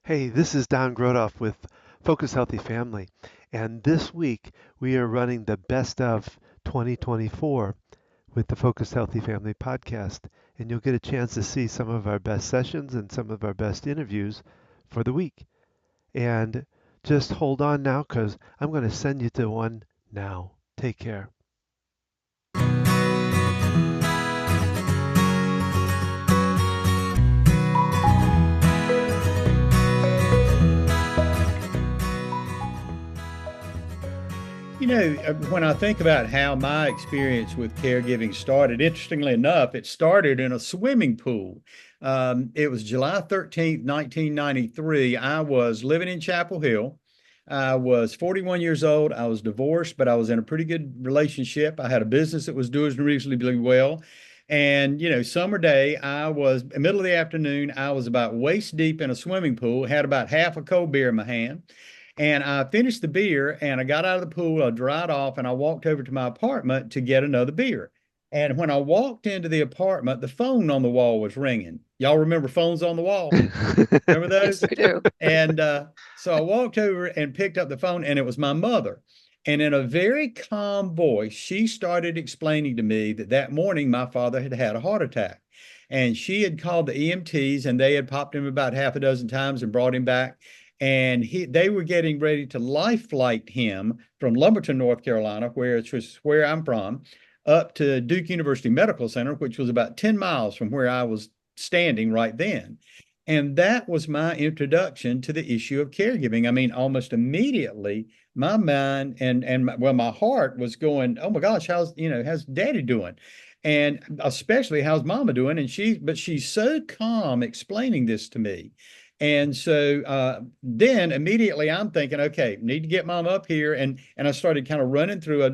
Hey, this is Don Grodoff with Focus Healthy Family, and this week we are running the Best of 2024 with the Focus Healthy Family podcast, and you'll get a chance to see some of our best sessions and some of our best interviews for the week. And just hold on now because I'm going to send you to one now. Take care. When I think about how my experience with caregiving started, interestingly enough, it started in a swimming pool. It was July 13th, 1993. I was living in Chapel Hill. I was 41 years old. I was divorced, but I was in a pretty good relationship. I had a business that was doing reasonably well. And, summer day, I was, middle of the afternoon, I was about waist deep in a swimming pool, had about half a cold beer in my hand. And I finished the beer and I got out of the pool, I dried off, and I walked over to my apartment to get another beer. And when I walked into the apartment, the phone on the wall was ringing. Y'all remember phones on the wall? Remember Yes, those? we do. And so I walked over and picked up the phone, and it was my mother. And in a very calm voice, she started explaining to me that that morning my father had had a heart attack. And she had called the EMTs, and they had popped him about half a dozen times and brought him back. And they were getting ready to life flight him from Lumberton, North Carolina, which was where I'm from, up to Duke University Medical Center, which was about 10 miles from where I was standing right then. And that was my introduction to the issue of caregiving. I mean, almost immediately, my mind and my heart was going, "Oh my gosh, how's Daddy doing?" And especially how's Mama doing? And she's so calm explaining this to me. And so then immediately I'm thinking, okay, need to get Mom up here, and I started kind of running through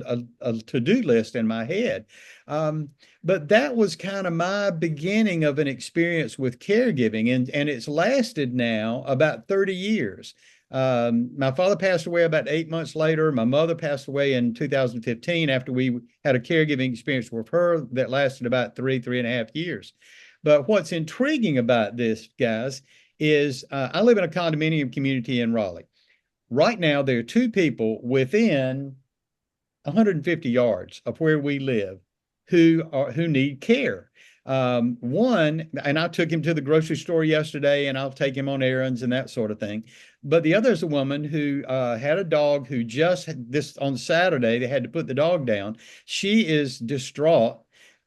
a to-do list in my head. Um, but that was kind of my beginning of an experience with caregiving, and it's lasted now about 30 years. My father passed away about 8 months later. My mother passed away in 2015 after we had a caregiving experience with her that lasted about 3.5 years. But what's intriguing about this, guys, is I live in a condominium community in Raleigh. Right now, there are two people within 150 yards of where we live who need care. One, and I took him to the grocery store yesterday, and I'll take him on errands and that sort of thing. But the other is a woman who had a dog who just this on Saturday, they had to put the dog down. She is distraught.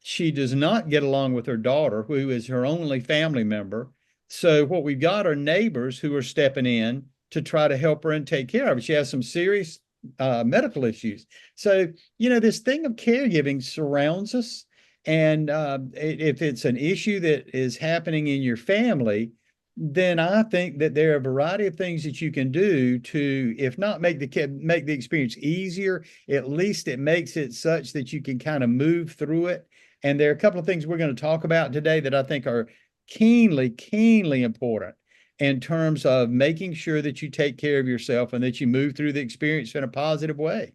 She does not get along with her daughter, who is her only family member. So what we've got are neighbors who are stepping in to try to help her and take care of her. She has some serious medical issues. So, this thing of caregiving surrounds us. And if it's an issue that is happening in your family, then I think that there are a variety of things that you can do to, if not make the experience easier, at least it makes it such that you can kind of move through it. And there are a couple of things we're going to talk about today that I think are keenly, keenly important in terms of making sure that you take care of yourself and that you move through the experience in a positive way.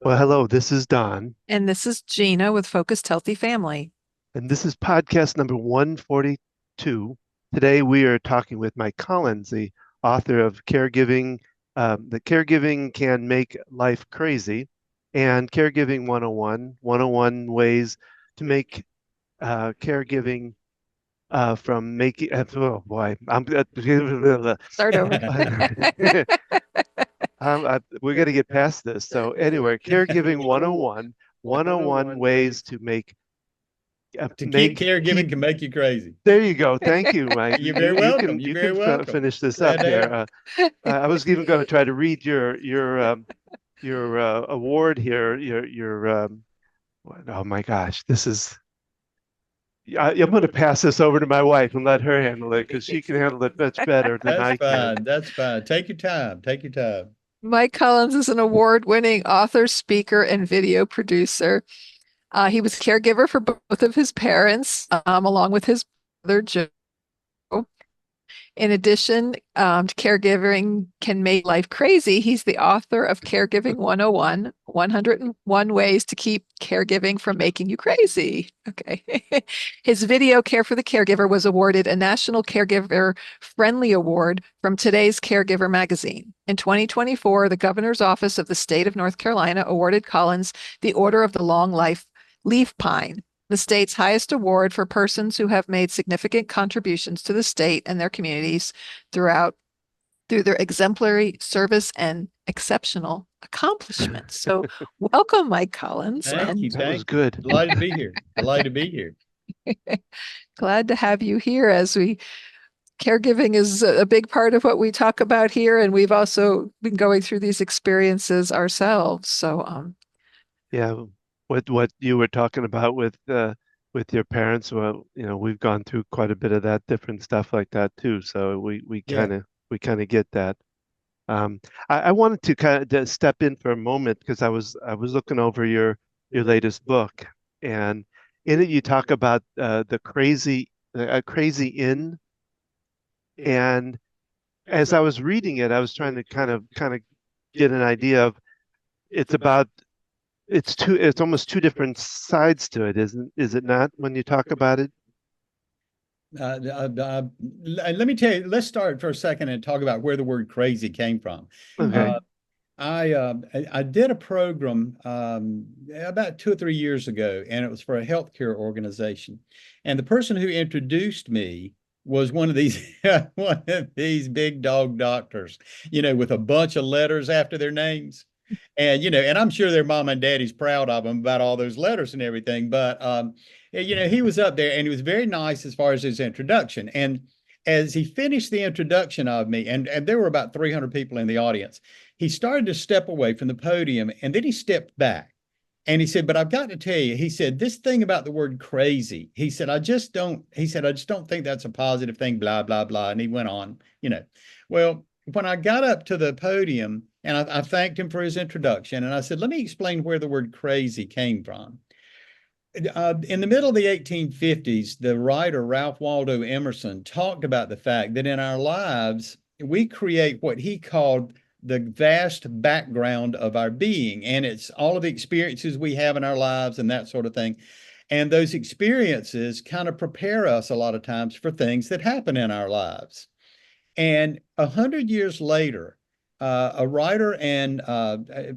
Well, hello, this is Don, And this is Gina with Focused Healthy Family. and this is podcast number 142. Today we are talking with Mike Collins, the author of Caregiving, that Caregiving Can Make Life Crazy, and Caregiving 101 ways to make caregiving from making, oh boy, Start over. we're going to get past this. So anyway, Caregiving 101 ways to make To keep caregiving can make you crazy. There you go. Thank you, Mike. You're very welcome. You You're can very welcome. finish this Glad up to here. help. I was even going to try to read your award here. Oh my gosh, this is. I'm going to pass this over to my wife and let her handle it because she can handle it much better than That's I can. fine. That's fine. Take your time. Take your time. Mike Collins is an award-winning author, speaker, and video producer. He was caregiver for both of his parents, along with his brother Joe. In addition to Caregiving Can Make Life Crazy, he's the author of Caregiving 101, 101 Ways to Keep Caregiving from Making You Crazy. Okay. His video, Care for the Caregiver, was awarded a National Caregiver Friendly Award from Today's Caregiver magazine. In 2024, the governor's office of the state of North Carolina awarded Collins the Order of the Long Life Leaf Pine, the state's highest award for persons who have made significant contributions to the state and their communities through their exemplary service and exceptional accomplishments. So welcome, Mike Collins. Thank you. That was Thank you. good. Delighted to be here. Delighted to be here. Glad to have you here as caregiving is a big part of what we talk about here, and we've also been going through these experiences ourselves. So Yeah, what you were talking about with your parents, well, we've gone through quite a bit of that different stuff like that too. So we Yeah. kind of get that. I wanted to kind of step in for a moment because I was looking over your latest book, and in it you talk about the crazy inn, and as I was reading it, I was trying to kind of get an idea of it's about it's almost two different sides to it, is it not, when you talk about it? Let me tell you, let's start for a second and talk about where the word crazy came from. Okay. I did a program about 2 or 3 years ago, and it was for a healthcare organization. And the person who introduced me was one of these one of these big dog doctors, with a bunch of letters after their names. And and I'm sure their mom and daddy's proud of them about all those letters and everything. But he was up there and he was very nice as far as his introduction. And as he finished the introduction of me, and there were about 300 people in the audience, he started to step away from the podium and then he stepped back. And he said, "But I've got to tell you," he said, "this thing about the word crazy," he said, "I just don't think that's a positive thing, blah, blah, blah." And he went on. Well, when I got up to the podium and I thanked him for his introduction, and I said, "Let me explain where the word crazy came from." In the middle of the 1850s, the writer Ralph Waldo Emerson talked about the fact that in our lives, we create what he called the vast background of our being. And it's all of the experiences we have in our lives and that sort of thing. And those experiences kind of prepare us a lot of times for things that happen in our lives. And 100 years later, a writer and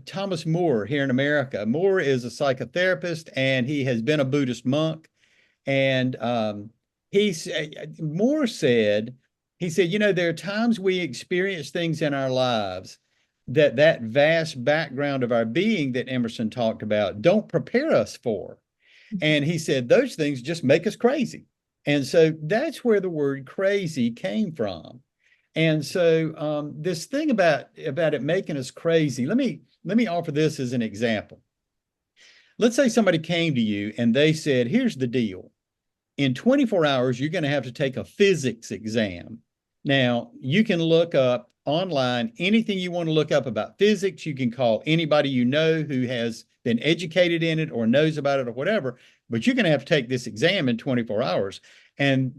Thomas Moore here in America. Moore is a psychotherapist and he has been a Buddhist monk. And Moore said, there are times we experience things in our lives that vast background of our being that Emerson talked about don't prepare us for. And he said, those things just make us crazy. And so that's where the word crazy came from. And so this thing about it making us crazy, let me offer this as an example. Let's say somebody came to you and they said, "Here's the deal. In 24 hours, you're going to have to take a physics exam." Now, you can look up online anything you want to look up about physics. You can call anybody you know who has been educated in it or knows about it or whatever, but you're going to have to take this exam in 24 hours. And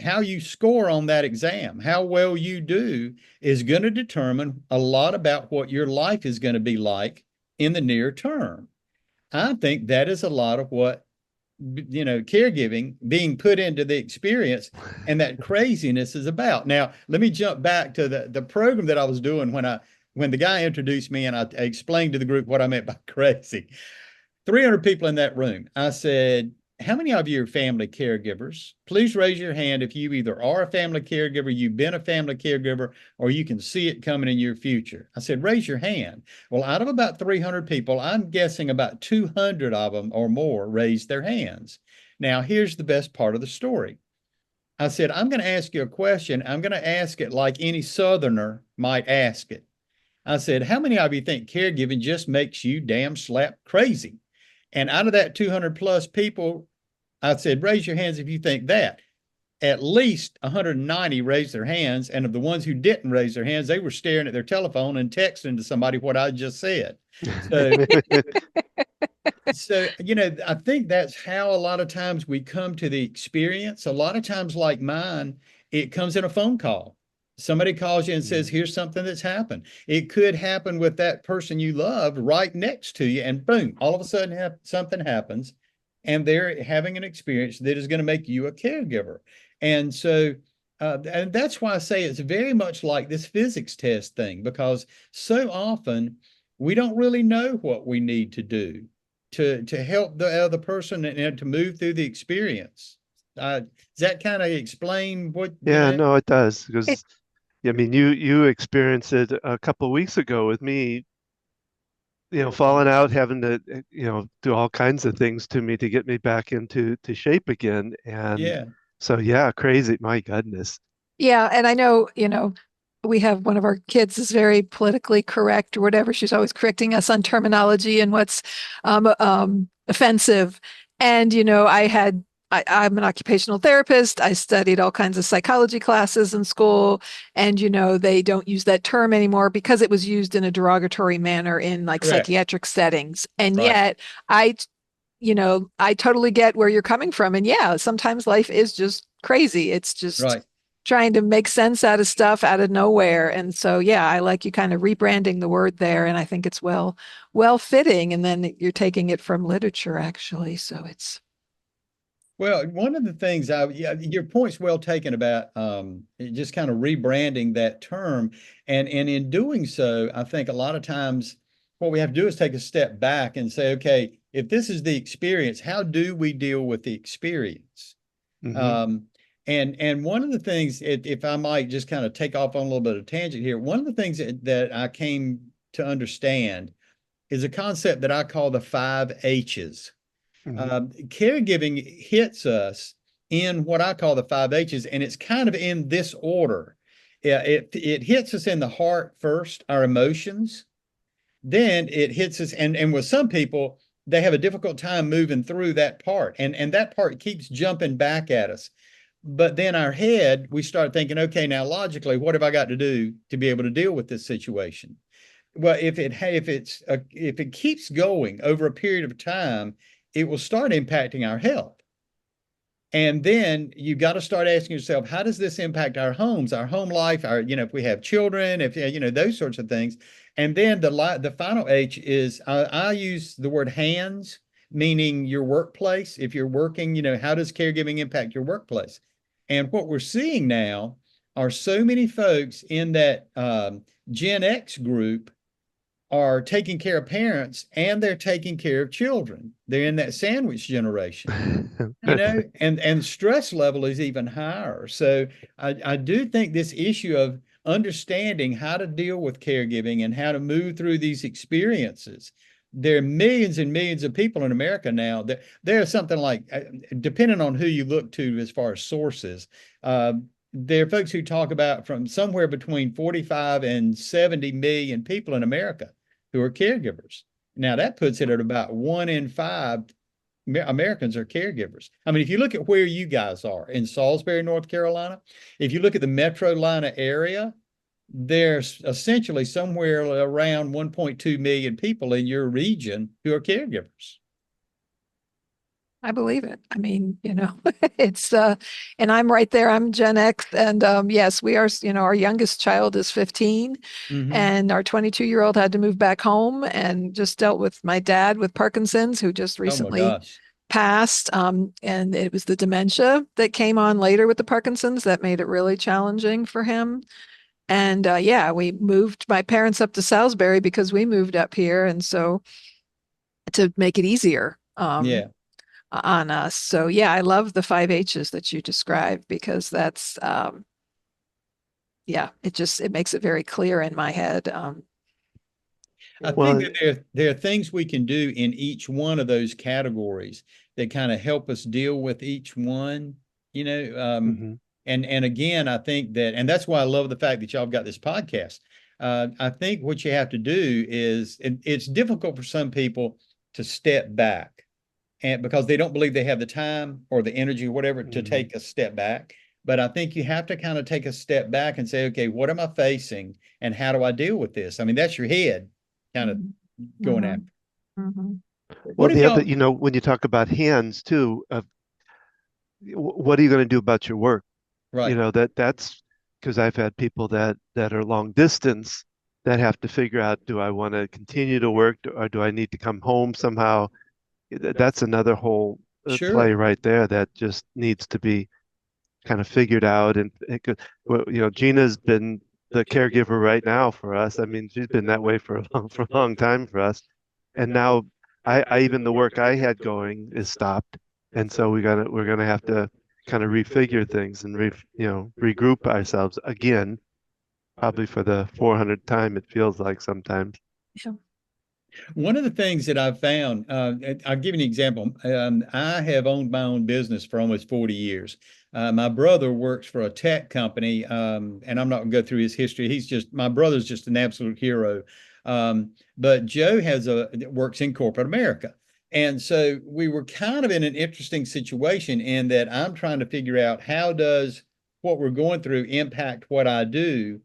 how you score on that exam, how well you do, is going to determine a lot about what your life is going to be like in the near term. I think that is a lot of what caregiving, being put into the experience, and that craziness is about. Now, let me jump back to the program that I was doing when the guy introduced me and I explained to the group what I meant by crazy. 300 people in that room. I said, "How many of you are family caregivers? Please raise your hand if you either are a family caregiver, you've been a family caregiver, or you can see it coming in your future." I said, "Raise your hand." Well, out of about 300 people, I'm guessing about 200 of them or more raised their hands. Now, here's the best part of the story. I said, "I'm going to ask you a question. I'm going to ask it like any Southerner might ask it." I said, "How many of you think caregiving just makes you damn slap crazy?" And out of that 200 plus people, I said, "Raise your hands if you think that." At least 190 raised their hands. And of the ones who didn't raise their hands, they were staring at their telephone and texting to somebody what I just said. So, I think that's how a lot of times we come to the experience. A lot of times, like mine, it comes in a phone call. Somebody calls you and says, here's something that's happened. It could happen with that person you love right next to you, and boom, all of a sudden something happens, and they're having an experience that is going to make you a caregiver. And so, and that's why I say it's very much like this physics test thing, because so often we don't really know what we need to do to help the other person and to move through the experience. Does that kind of explain what, Yeah, no, it does It, because I mean you experienced it a couple of weeks ago with me, falling out, having to do all kinds of things to me to get me back into to shape again. And Yeah, so yeah, crazy. My goodness. yeah, and I know, we have one of our kids is very politically correct or whatever. She's always correcting us on terminology and what's offensive. And I'm an occupational therapist. I studied all kinds of psychology classes in school, and they don't use that term anymore because it was used in a derogatory manner in like correct. psychiatric settings. And Right, yet, I I totally get where you're coming from. And yeah, sometimes life is just crazy. It's just right. trying to make sense out of stuff out of nowhere. And so, yeah, I like you kind of rebranding the word there. And I think it's well fitting. And then you're taking it from literature, actually. So it's, Well, one of the things yeah, your point's well taken about just kind of rebranding that term. And in doing so, I think a lot of times what we have to do is take a step back and say, okay, if this is the experience, how do we deal with the experience? Hmm. Um, and one of the things, if I might just kind of take off on a little bit of tangent here, one of the things that I came to understand is a concept that I call the 5 H's. Hmm. Caregiving hits us in what I call the 5 H's, and it's kind of in this order. It hits us in the heart first, our emotions. Then it hits us, and with some people, they have a difficult time moving through that part, and that part keeps jumping back at us. But then our head, we start thinking, okay, now logically, what have I got to do to be able to deal with this situation? Well, if it keeps going over a period of time, it will start impacting our health. And then you got to start asking yourself, how does this impact our homes, our home life, if we have children, if those sorts of things. And then the final H is I use the word hands, meaning your workplace. If you're working, how does caregiving impact your workplace? And what we're seeing now are so many folks in that Gen X group are taking care of parents and they're taking care of children. They're in that sandwich generation, and stress level is even higher. So I do think this issue of understanding how to deal with caregiving and how to move through these experiences. There are millions and millions of people in America now that there's something like, depending on who you look to as far as sources, there are folks who talk about from somewhere between 45 and 70 million people in America who are caregivers. Now that puts it at about 1 in 5 Americans are caregivers. I mean, if you look at where you guys are in Salisbury, North Carolina, if you look at the Metro Atlanta area, there's essentially somewhere around 1.2 million people in your region who are caregivers. I believe it. I mean, it's, and I'm right there. I'm Gen X. And yes, we are, our youngest child is 15 Mm-hmm. and our 22-year-old had to move back home and just dealt with my dad with Parkinson's, who just Oh my recently gosh. passed. And it was the dementia that came on later with the Parkinson's that made it really challenging for him. And yeah, we moved my parents up to Salisbury because we moved up here. And so to make it easier Yeah. on us. So yeah, I love the 5 H's that you described because that's yeah, it makes it very clear in my head. I think Well, that there are things we can do in each one of those categories that kind of help us deal with each one, you know. mhm. And again, I think that, and that's why I love the fact that y'all have got this podcast. I think what you have to do is, it's difficult for some people to step back, and because they don't believe they have the time or the energy or whatever to Mhm. take a step back. But I think you have to kind of take a step back and say, okay, what am I facing and how do I deal with this? I mean, that's your head kind of Mhm. going after. Mhm. Mhm. Well, What have the other, y'all? when you talk about hands too, what are you going to do about your work? Right. That's because I've had people that are long distance that have to figure out, do I want to continue to work or do I need to come home somehow? That's another whole play Sure. right there that just needs to be kind of figured out. And it could, well, Gina's been the caregiver right now for us. I mean, she's been that way for a long time for us. And now I even the work I had going is stopped. And so we're gonna have to kind of refigure things and regroup ourselves again, probably for the 400th time, it feels like sometimes. Yeah. One of the things that I've found, I'll give you an example. I have owned my own business for almost 40 years. My brother works for a tech company, and I'm not going to go through his history. My brother's just an absolute hero. But Joe works in corporate America. And so we were kind of in an interesting situation in that I'm trying to figure out how does what we're going through impact what I do.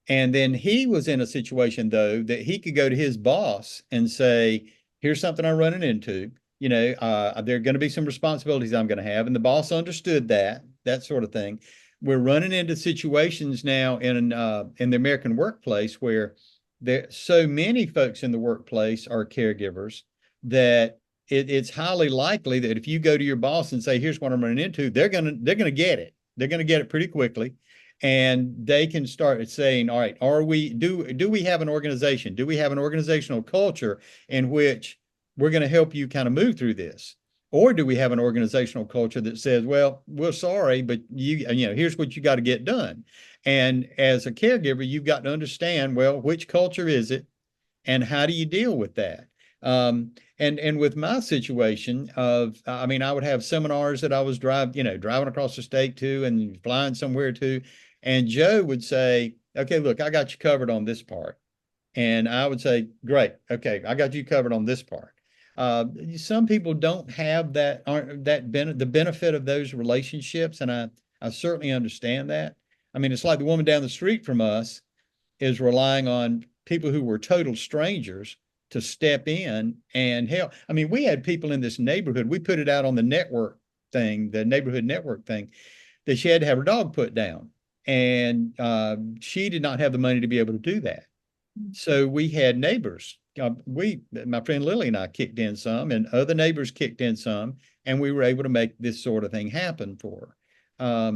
And then he was in a situation, though, that he could go to his boss and say, here's something I'm running into. There are going to be some responsibilities I'm going to have. And the boss understood that sort of thing. We're running into situations now in the American workplace where there so many folks in the workplace are caregivers that it's highly likely that if you go to your boss and say, here's what I'm running into, they're gonna get it. They're gonna get it pretty quickly, and they can start saying, all right, do we have an organization? Do we have an organizational culture in which we're going to help you kind of move through this? Or do we have an organizational culture that says, well, we're sorry, but here's what you got to get done. And as a caregiver, you've got to understand, well, which culture is it and how do you deal with that? And with my situation I mean, I would have seminars that I was driving across the state to and flying somewhere to, and Joe would say, okay, look, I got you covered on this part. And I would say, great, okay, I got you covered on this part. Some people don't have the benefit of those relationships, and I certainly understand that. I mean, it's like the woman down the street from us is relying on people who were total strangers to step in and help. I mean, we had people in this neighborhood. We put it out on the neighborhood network thing, that she had to have her dog put down, and she did not have the money to be able to do that. So we had neighbors. My friend Lily and I kicked in some, and other neighbors kicked in some, and we were able to make this sort of thing happen for her.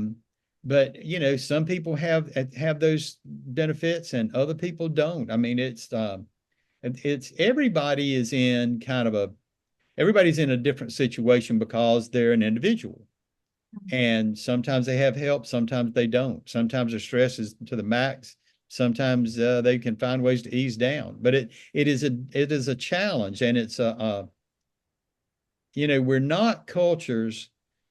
But some people have those benefits, and other people don't. I mean, it's everybody's in a different situation because they're an individual. And sometimes they have help, sometimes they don't. Sometimes their stress is to the max. Sometimes they can find ways to ease down. But it is a challenge, and we're not cultures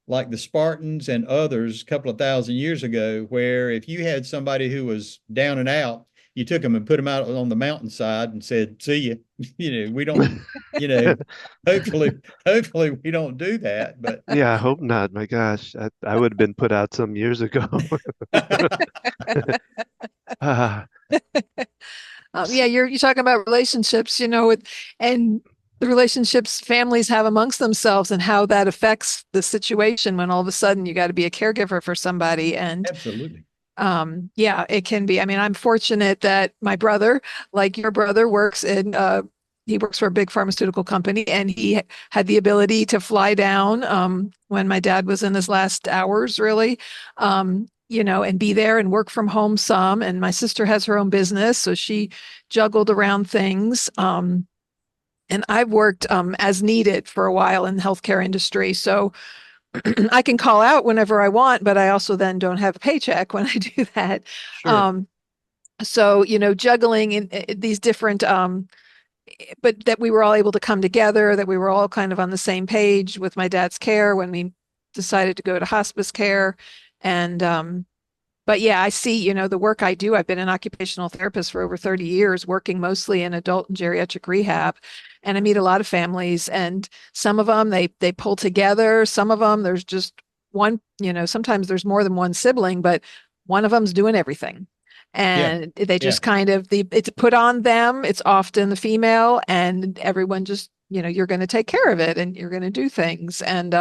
like the Spartans and others a couple of thousand years ago, where if you had somebody who was down and out, you took them and put them out on the mountainside and said, "See you." We don't, you know, hopefully we don't do that. But Yeah, I hope not. My gosh, I would have been put out some years ago. Ah, Yeah, you're talking about relationships, and the relationships families have amongst themselves and how that affects the situation when all of a sudden you got to be a caregiver for somebody. And absolutely, yeah, it can be. I mean, I'm fortunate that my brother, like your brother, he works for a big pharmaceutical company, and he had the ability to fly down when my dad was in his last hours, really, and be there and work from home some. And my sister has her own business, so she juggled around things. And I've worked as needed for a while in the healthcare industry, so I can call out whenever I want, but I also then don't have a paycheck when I do that. sure, Um, so, juggling in these different, but that we were all able to come together, that we were all kind of on the same page with my dad's care when we decided to go to hospice care. And, but yeah, I see, the work I do. I've been an occupational therapist for over 30 years, working mostly in adult and geriatric rehab. And I meet a lot of families, and some of them they pull together. Some of them there's just one, sometimes there's more than one sibling, but one of them's doing everything. yeah, And they yeah, just it's put on them. It's often the female, and everyone just, you're going to take care of it and you're going to do things. And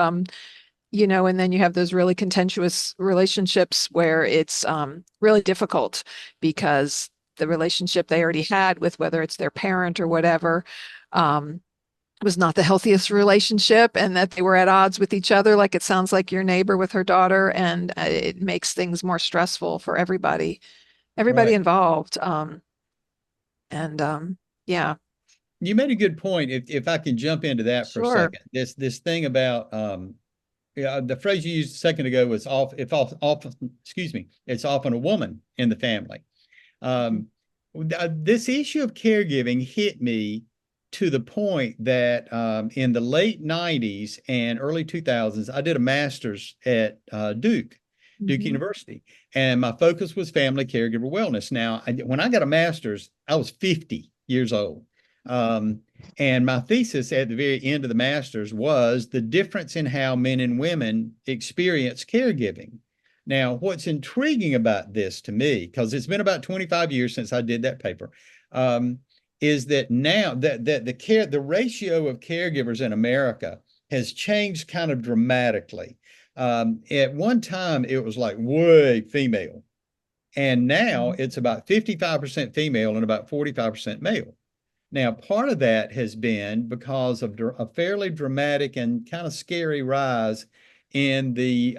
and then you have those really contentious relationships where it's really difficult because the relationship they already had with whether it's their parent or whatever um, was not the healthiest relationship, and that they were at odds with each other, like it sounds like your neighbor with her daughter, and it makes things more stressful for everybody Right. involved. And yeah, You made a good point. If I can jump into that for a sure. second, this thing about yeah, the phrase you used a second ago was excuse me, it's often a woman in the family. Um, this issue of caregiving hit me to the point that in the late 90s and early 2000s, I did a master's at Duke Mhm. University, and my focus was family caregiver wellness. Now, when I got a master's, I was 50 years old. Um, and my thesis at the very end of the master's was the difference in how men and women experience caregiving. Now, what's intriguing about this to me, because it's been about 25 years since I did that paper, is that now that the ratio of caregivers in America has changed kind of dramatically. At one time, it was like way female, and now Mhm. it's about 55% female and about 45% male. Now, part of that has been because of a fairly dramatic and kind of scary rise in the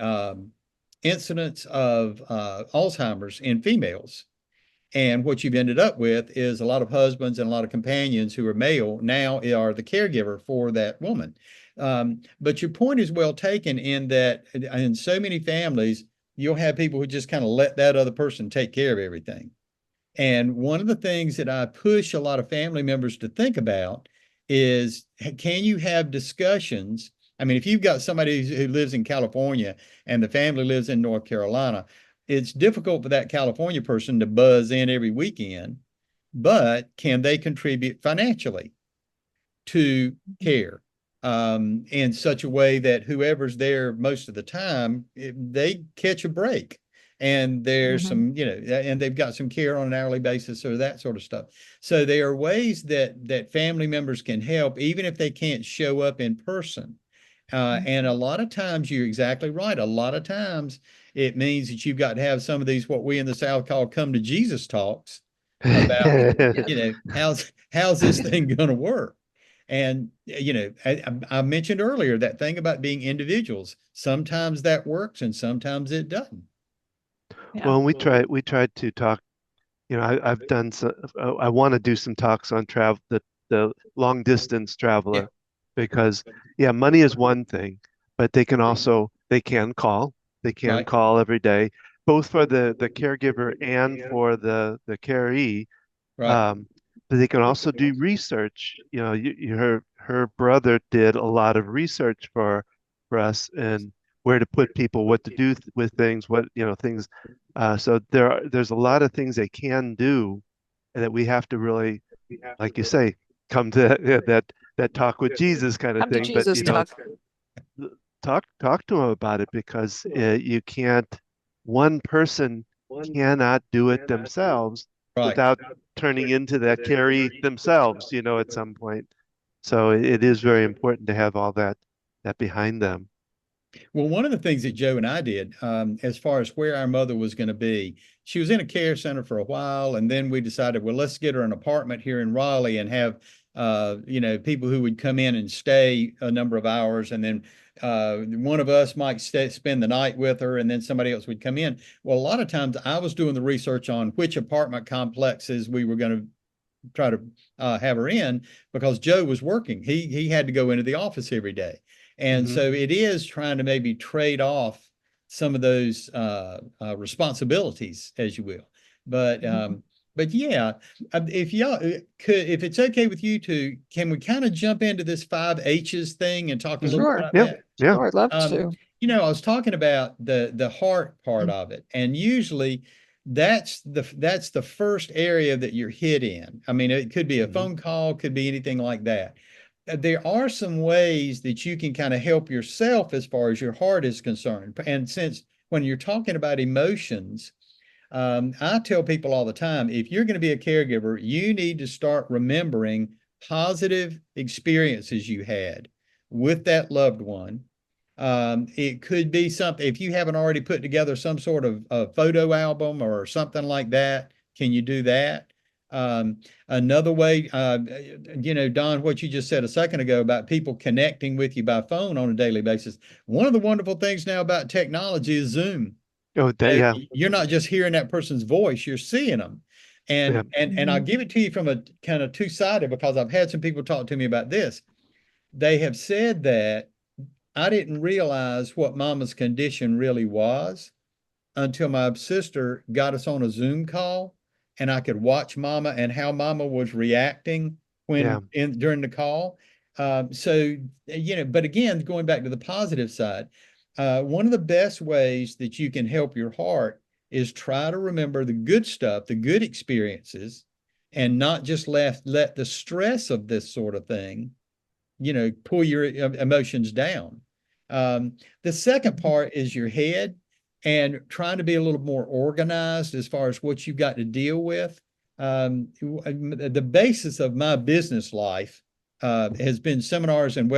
incidence of Alzheimer's in females. And what you've ended up with is a lot of husbands and a lot of companions who are male now are the caregiver for that woman. But your point is well taken in that in so many families, you'll have people who just kind of let that other person take care of everything. And one of the things that I push a lot of family members to think about is, can you have discussions? I mean, if you've got somebody who lives in California and the family lives in North Carolina, it's difficult for that California person to buzz in every weekend, but can they contribute financially to care in such a way that whoever's there most of the time, they catch a break? And there's Mhm. some, and they've got some care on an hourly basis or that sort of stuff. So there are ways that family members can help, even if they can't show up in person. And a lot of times, you're exactly right. A lot of times, it means that you've got to have some of these what we in the South call come to Jesus talks about, Yes. how's this thing going to work? And I mentioned earlier that thing about being individuals. Sometimes that works, and sometimes it doesn't. Yeah. Well, we tried to talk. I've done some, I want to do some talks on travel, the long distance Yeah, traveler, because yeah, money is one thing, but they can right, call every day, both for the caregiver and for the caree. right, Um, but they can also do research. Her brother did a lot of research for us and where to put people, what to do with things, what things. So there's a lot of things they can do, and that we have to really, like you say, come to that talk with Jesus kind of Come to thing. But Jesus talk. talk to them about it, because you can't. One person cannot do it themselves right. without turning into that carry themselves, at some point. So it is very important to have all that behind them. Well, one of the things that Joe and I did, as far as where our mother was going to be, she was in a care center for a while, and then we decided, well, let's get her an apartment here in Raleigh and have, people who would come in and stay a number of hours, and then one of us might spend the night with her, and then somebody else would come in. Well, a lot of times I was doing the research on which apartment complexes we were going to try to have her in, because Joe was working. He had to go into the office every day, and Hmm. so it is trying to maybe trade off some of those responsibilities, as you will. But Mhm. um, but yeah, if y'all could, if it's okay with you two, can we kind of jump into this five H's thing and talk a little Hmm. bit Sure. about Yeah, that? yeah. Sure. I'd love Um, to. I was talking about the heart part of it, and usually that's the first area that you're hit in. I mean, it could be a Hmm. phone call, could be anything like that. There are some ways that you can kind of help yourself as far as your heart is concerned. And since when you're talking about emotions, I tell people all the time, if you're going to be a caregiver, you need to start remembering positive experiences you had with that loved one, It could be something, if you haven't already put together some sort of a photo album or something like that, can you do that? Another way, Don, what you just said a second ago about people connecting with you by phone on a daily basis. One of the wonderful things now about technology is Zoom. Oh, that, yeah, You're not just hearing that person's voice, you're seeing them. yeah. And I'll give it to you from a kind of two-sided, because I've had some people talk to me about this. They have said that I didn't realize what Mama's condition really was until my sister got us on a Zoom call, and I could watch Mama and how Mama was reacting Yeah. during the call. So, but again, going back to the positive side, one of the best ways that you can help your heart is try to remember the good stuff, the good experiences, and not just let the stress of this sort of thing, pull your emotions down. The second part is your head, and trying to be a little more organized as far as what you've got to deal with. The basis of my business life has been seminars and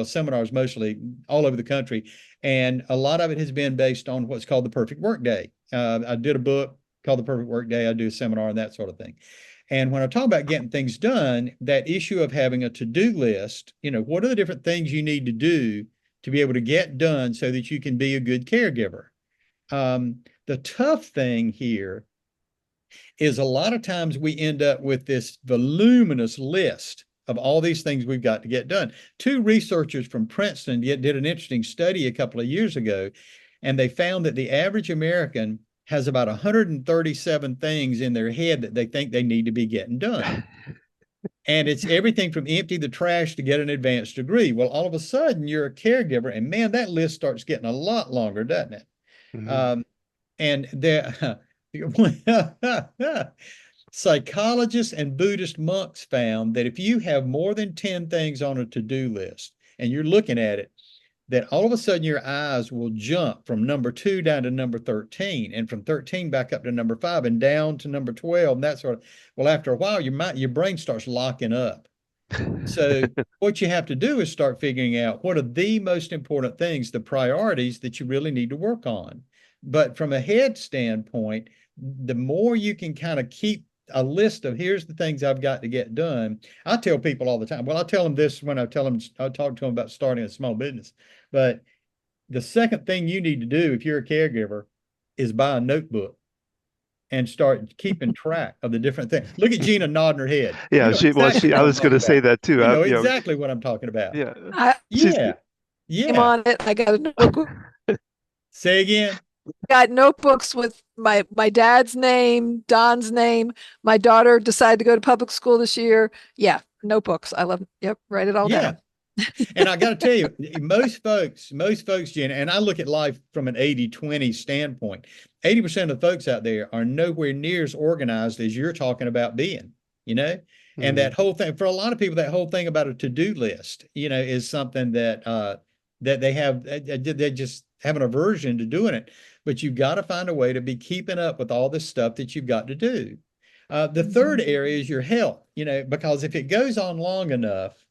seminars mostly all over the country. And a lot of it has been based on what's called the perfect workday. I did a book called The Perfect Workday. I do a seminar and that sort of thing. And when I talk about getting things done, that issue of having a to-do list, what are the different things you need to do to be able to get done so that you can be a good caregiver? The tough thing here is a lot of times we end up with this voluminous list of all these things we've got to get done. Two researchers from Princeton did an interesting study a couple of years ago, and they found that the average American has about 137 things in their head that they think they need to be getting done. And it's everything from empty the trash to get an advanced degree. Well, all of a sudden you're a caregiver, and man, that list starts getting a lot longer, doesn't it? Mm-hmm. And there, psychologists and Buddhist monks found that if you have more than 10 things on a to-do list and you're looking at it, that all of a sudden your eyes will jump from number 2 down to number 13, and from 13 back up to number 5 and down to number 12, and that sort of. Well, after a while, your brain starts locking up. So what you have to do is start figuring out what are the most important things, the priorities that you really need to work on. But from a head standpoint, the more you can kind of keep a list of here's the things I've got to get done. I tell people all the time. Well, I tell them this when I talk to them about starting a small business. But the second thing you need to do if you're a caregiver is buy a notebook and start keeping track of the different things. Look at Gina nodding her head. Yeah, You know exactly I what I'm was going to talking say about. that too. You know exactly what I'm talking about. Yeah, I she's, Yeah. am Yeah. on it. I got a notebook. Say again. Got notebooks with my dad's name, Don's name. My daughter decided to go to public school this year. Yeah, notebooks. I love. Yep, write it all Yeah. down. And I got to tell you, most folks, Jen, and I look at life from an 80-20 standpoint. 80% of the folks out there are nowhere near as organized as you're talking about being, And mm-hmm. that whole thing, for a lot of people, that whole thing about a to-do list, is something that that they just have an aversion to doing it. But you've got to find a way to be keeping up with all this stuff that you've got to do. The third area is your health, because if it goes on long enough,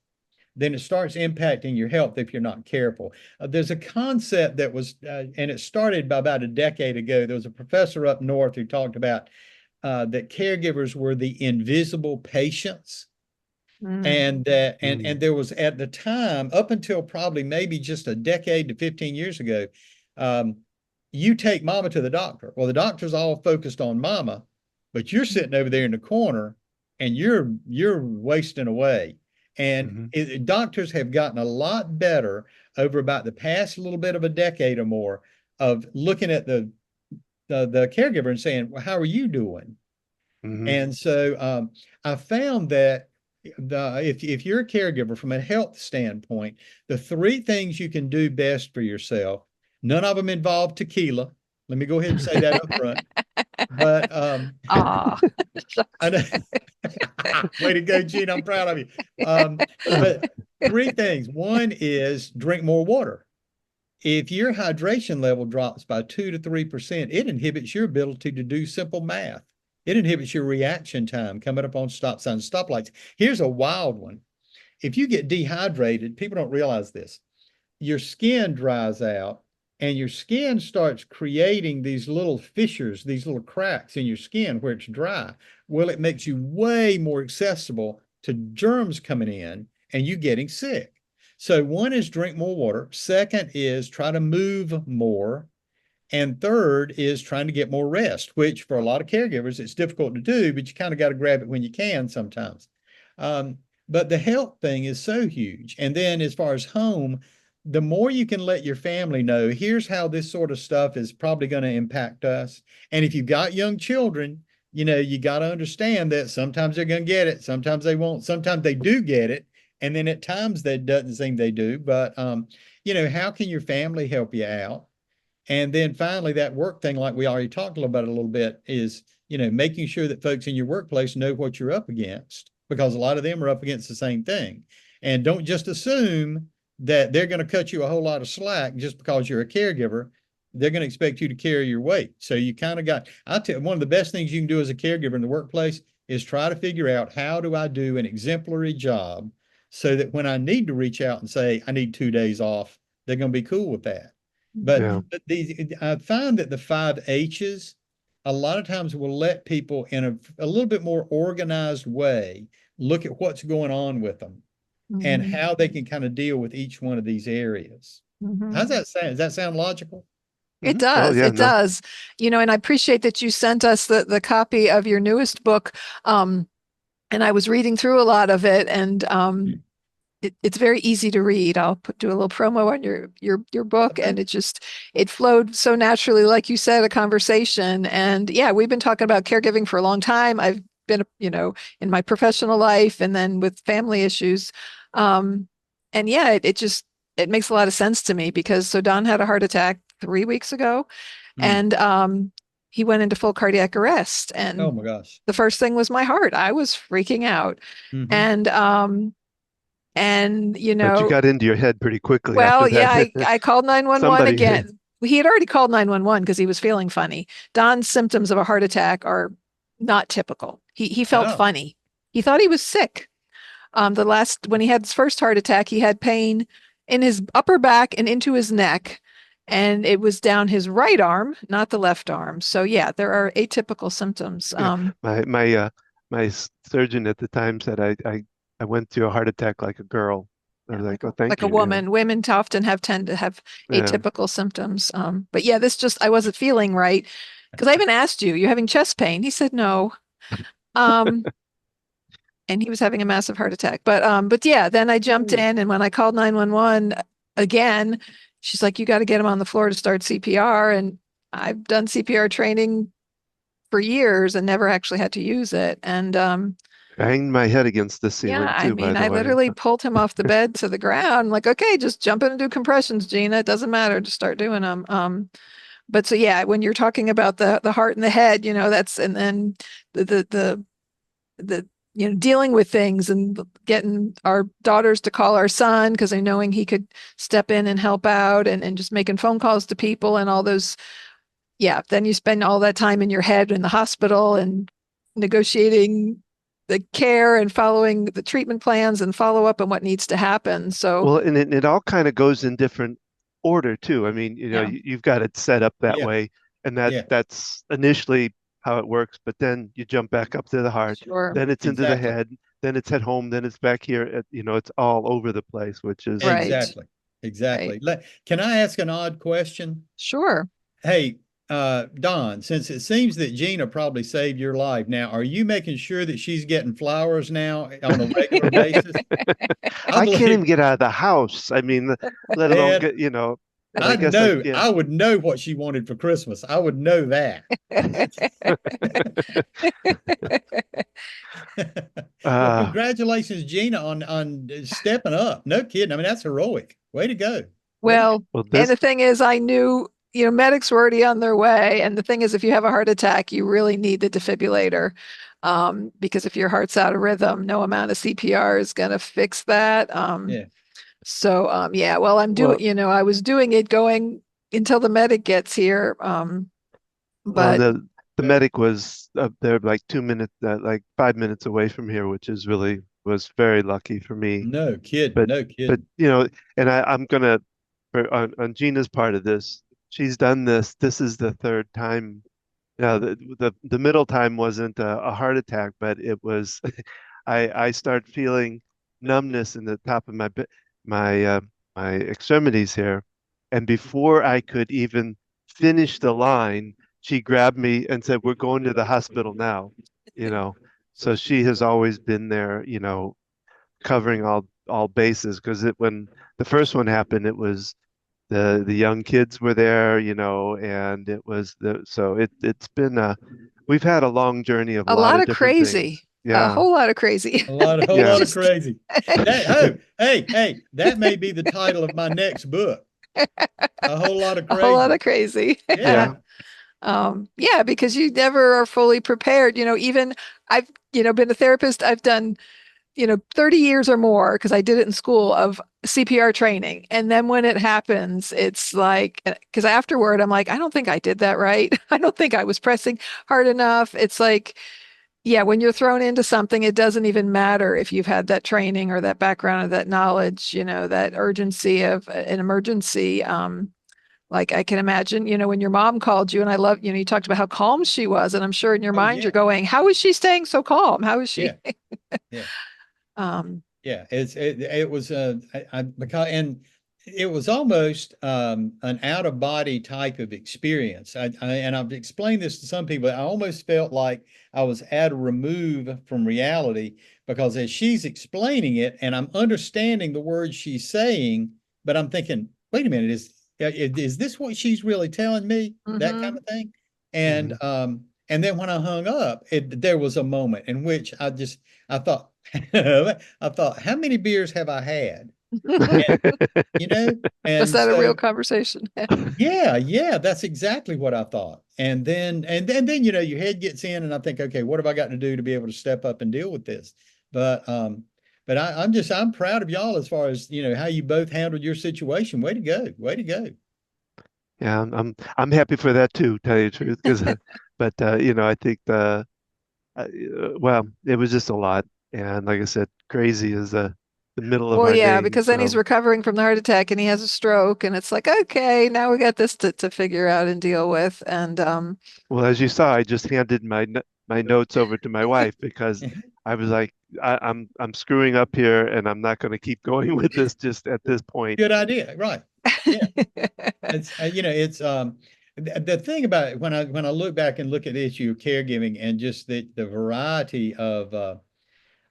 then it starts impacting your health if you're not careful. There's a concept that was, and it started by about a decade ago. There was a professor up north who talked about that caregivers were the invisible patients. And there was, at the time, up until probably maybe just a decade to 15 years ago, you take Mama to the doctor. Well, the doctor's all focused on Mama, but you're sitting over there in the corner and you're wasting away. And doctors have gotten a lot better over about the past little bit of a decade or more of looking at the caregiver and saying, well, how are you doing? And so I found that if you're a caregiver from a health standpoint, the 3 things you can do best for yourself, none of them involve tequila. Let me go ahead and say that up front. But way to go, Gene. I'm proud of you. But 3 things. One is drink more water. If your hydration level drops by 2 to 3%, it inhibits your ability to do simple math. It inhibits your reaction time coming up on stop signs, stoplights. Here's a wild one. If you get dehydrated, people don't realize this. your skin dries out and your skin starts creating these little fissures, these little cracks in your skin where it's dry. Well, it makes you way more accessible to germs coming in and you getting sick. So one is drink more water. Second is try to move more. And third is trying to get more rest, which for a lot of caregivers, it's difficult to do, but you kind of got to grab it when you can sometimes. Um, but the health thing is so huge. And then as far as home, the more you can let your family know, here's how this sort of stuff is probably going to impact us. And if you've got young children, you got to understand that sometimes they're going to get it, sometimes they won't, sometimes they do get it. And then at times that doesn't seem they do. But, how can your family help you out? And then finally, that work thing, like we already talked about a little bit, is making sure that folks in your workplace know what you're up against, because a lot of them are up against the same thing. And don't just assume that they're going to cut you a whole lot of slack just because you're a caregiver. They're going to expect you to carry your weight. So you kind of I'll tell you, one of the best things you can do as a caregiver in the workplace is try to figure out, how do I do an exemplary job so that when I need to reach out and say, I need 2 days off, they're going to be cool with that. But, Yeah. but I find that the 5 H's a lot of times will let people in a little bit more organized way look at what's going on with them and Mhm. how they can kind of deal with each one of these areas. Mhm. How's that sound? Does that sound logical? It Oh does. yeah, It no. does. And I appreciate that you sent us the copy of your newest book. And I was reading through a lot of it, and it's very easy to read. I'll do a little promo on your book, Okay. and it flowed so naturally, like you said, a conversation. And yeah, we've been talking about caregiving for a long time. I've been, in my professional life and then with family issues. Um, and yeah, it makes a lot of sense to me because so Don had a heart attack 3 weeks ago, Mm. and he went into full cardiac arrest. Oh And my gosh. the first thing was my heart. I was freaking out. Hmm. And and, But you got into your head pretty quickly after well, yeah, that. I called 911 Somebody, again. He had already called 911 because he was feeling funny. Don's symptoms of a heart attack are not typical. He felt Oh, funny. He thought he was sick. When he had his first heart attack, he had pain in his upper back and into his neck, and it was down his right arm, not the left arm. So yeah, there are atypical symptoms. yeah, my surgeon at the time said I went through a heart attack like a girl. I Yeah, was like, oh, thank like a you. Yeah, woman. Women often tend to have yeah. atypical symptoms. But yeah, I wasn't feeling right because I even asked you, you're having chest pain. He said no. Um, and he was having a massive heart attack. But yeah, then I jumped ooh. in, and when I called 911 again, she's like, you got to get him on the floor to start CPR. And I've done CPR training for years and never actually had to use it. And I hanged my head against the yeah, ceiling I too, by mean, the I way. literally pulled him off the bed to the ground, like, okay, just jump in and do compressions, Gina. It doesn't matter, just start doing them. But so yeah, when you're talking about the heart and the head, and then the dealing with things and getting our daughters to call our son because they're knowing he could step in and help out, and just making phone calls to people and all those. Yeah, then you spend all that time in your head in the hospital and negotiating the care and following the treatment plans and follow up and what needs to happen. So Well, and it all kind of goes in different order too. I mean, yeah, you've got it set up that Yeah. way, and Yeah. that's initially how it works. But then you jump back up to the heart, sure. then it's into the Exactly. head, then it's at home, then it's back here. It's all over the place, which is Right. Exactly. Right. Exactly. Can I ask an odd question? Sure. Hey, Don, since it seems that Gina probably saved your life, now are you making sure that she's getting flowers now on a regular basis? I I can't even believe, get out of the house. I mean, let alone Ed, get. But I I guess I know, yeah. I would know what she wanted for Christmas. I would know that. Well, Uh, congratulations, Gina, on stepping up. No kidding. I mean, that's heroic. Way to go. Way to go. Well, well, and this the thing is, I knew, medics were already on their way. And the thing is, if you have a heart attack, you really need the defibrillator. Because if your heart's out of rhythm, no amount of CPR is going to fix that. Yeah. Yeah, well, well, I was doing it going until the medic gets here. well, But the medic was up there like 2 minutes, like 5 minutes away from here, which is really was very lucky for me. No kidding. But No but kidding. and I'm gonna. on Gina's part of this, she's done this. This is the third time. The middle time wasn't a heart attack, but it was. I start feeling numbness in the top of my my extremities here, and before I could even finish the line, she grabbed me and said, "We're going to the hospital now." You know, so she has always been there. Covering all bases because when the first one happened, it was the young kids were there, and it was it's been we've had a long journey of a A lot lot of of different things. crazy, a Yeah, whole lot of crazy. A whole yeah, lot of Just crazy. Hey, that may be the title of my next book. A whole lot of a whole lot crazy. of crazy. Yeah. yeah. Yeah, because you never are fully prepared. Even I've, been a therapist. I've done, 30 years or more because I did it in school of CPR training. And then when it happens, it's like, because afterward, I'm like, I don't think I did that right. I don't think I was pressing hard enough. It's like, yeah, when you're thrown into something, it doesn't even matter if you've had that training or that background or that knowledge, that urgency of an emergency. Like I can imagine, when your mom called you and I love, you talked about how calm she was. And I'm sure in your Oh mind you're yeah. going, how is she staying so calm? How is she? Yeah. Yeah. Um, Yeah, it was because and it was almost an out of body type of experience. And I've explained this to some people. I almost felt like I was at a remove from reality because as she's explaining it and I'm understanding the words she's saying, but I'm thinking, wait a minute, is this what she's really telling me? That kind mhm. of thing. Mhm. And then when I hung up, there was a moment in which I thought, I thought, how many beers have I had? And, you know, Was and that a real so conversation? yeah, that's exactly what I thought. And then your head gets in, and I think, okay, what have I got to do to be able to step up and deal with this? But I'm proud of y'all as far as how you both handled your situation. Way to go, way to go. Yeah, I'm happy for that too, tell you the truth, because but I think well, it was just a lot, and like I said, crazy is the middle of Well, our yeah, name. because then he's So, recovering from the heart attack and he has a stroke, and it's like, okay, now we got this to figure out and deal with. And well, as you saw, I just handed my notes over to my wife because I was like, I'm screwing up here, and I'm not going to keep going with this just at this point. Good idea, right? Yeah. It's it's the thing about it when I look back and look at the issue of caregiving and just the variety of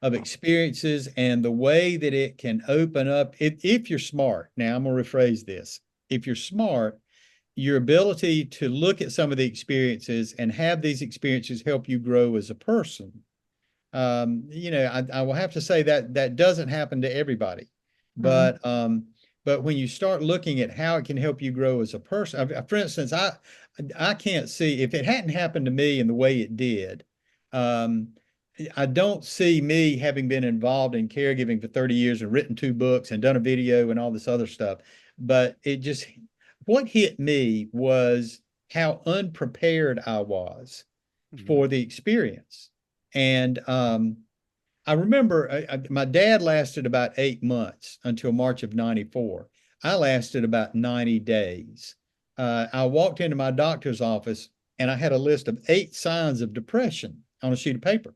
experiences and the way that it can open up if you're smart. Now I'm gonna rephrase this. If you're smart, your ability to look at some of the experiences and have these experiences help you grow as a person. I will have to say that that doesn't happen to everybody, mm, but when you start looking at how it can help you grow as a person, for instance, I can't see if it hadn't happened to me in the way it did. Um, I don't see me having been involved in caregiving for 30 years and written 2 books and done a video and all this other stuff. But what hit me was how unprepared I was Mhm. for the experience. And I remember my dad lasted about 8 months until March of '94. I lasted about 90 days. I walked into my doctor's office and I had a list of 8 signs of depression on a sheet of paper.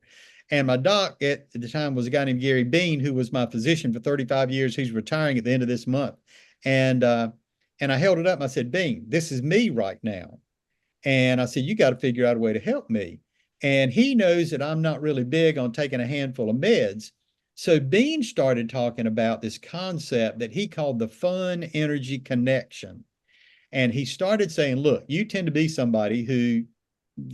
And my doc at the time was a guy named Gary Bean, who was my physician for 35 years. He's retiring at the end of this month. And and I held it up and I said, Bean, this is me right now. And I said, you got to figure out a way to help me. And he knows that I'm not really big on taking a handful of meds. So Bean started talking about this concept that he called the fun energy connection. And he started saying, look, you tend to be somebody who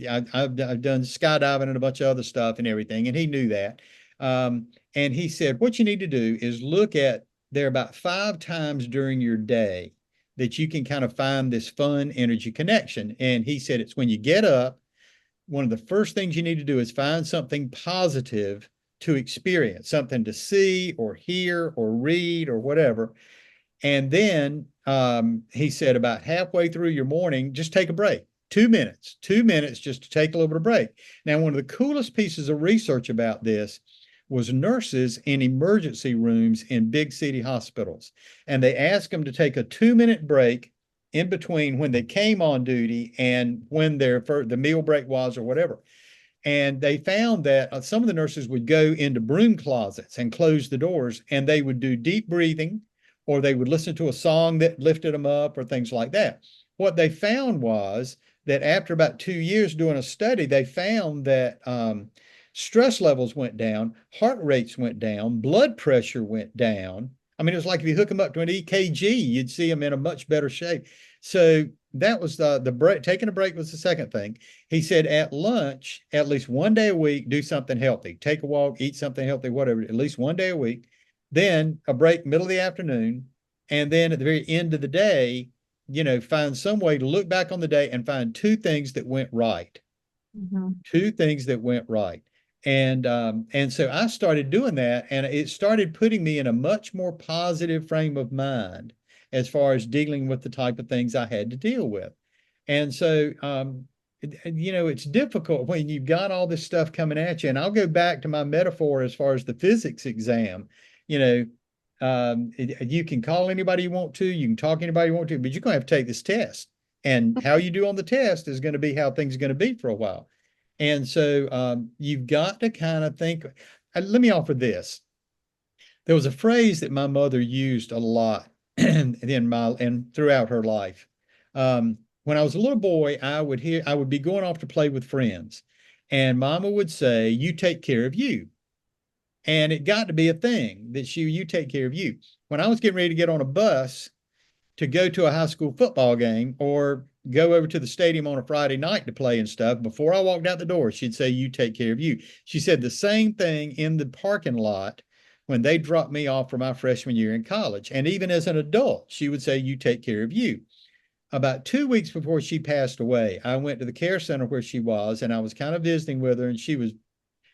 I've done skydiving and a bunch of other stuff and everything. And he knew that. And he said, what you need to do is look at there are about 5 times during your day that you can kind of find this fun energy connection. And he said, it's when you get up, one of the first things you need to do is find something positive to experience, something to see or hear or read or whatever. And then he said, about halfway through your morning, just take a break. 2 minutes just to take a little bit of break. Now, one of the coolest pieces of research about this was nurses in emergency rooms in big city hospitals. And they asked them to take a 2-minute break in between when they came on duty and when the meal break was or whatever. And they found that some of the nurses would go into broom closets and close the doors, and they would do deep breathing, or they would listen to a song that lifted them up, or things like that. What they found was that after about 2 years doing a study, they found that stress levels went down, heart rates went down, blood pressure went down. I mean, it was like if you hook them up to an EKG, you'd see them in a much better shape. So that was the break. Taking a break was the second thing. He said at lunch, at least one day a week, do something healthy. Take a walk, eat something healthy, whatever, at least one day a week. Then a break middle of the afternoon. And then at the very end of the day, find some way to look back on the day and find two things that went right. Mm-hmm. Two things that went right. And so I started doing that, and it started putting me in a much more positive frame of mind as far as dealing with the type of things I had to deal with. And so, it's difficult when you've got all this stuff coming at you. And I'll go back to my metaphor as far as the physics exam. You can call anybody you want to, you can talk to anybody you want to, but you're going to have to take this test. And how you do on the test is going to be how things are going to be for a while. And so you've got to kind of think. Let me offer this. There was a phrase that my mother used a lot and throughout her life. When I was a little boy, I would be going off to play with friends, and Mama would say, "You take care of you." And it got to be a thing that you take care of you. When I was getting ready to get on a bus to go to a high school football game or go over to the stadium on a Friday night to play and stuff, before I walked out the door, she'd say, "You take care of you." She said the same thing in the parking lot when they dropped me off for my freshman year in college. And even as an adult, she would say, "You take care of you." About 2 weeks before she passed away, I went to the care center where she was, and I was kind of visiting with her, and she was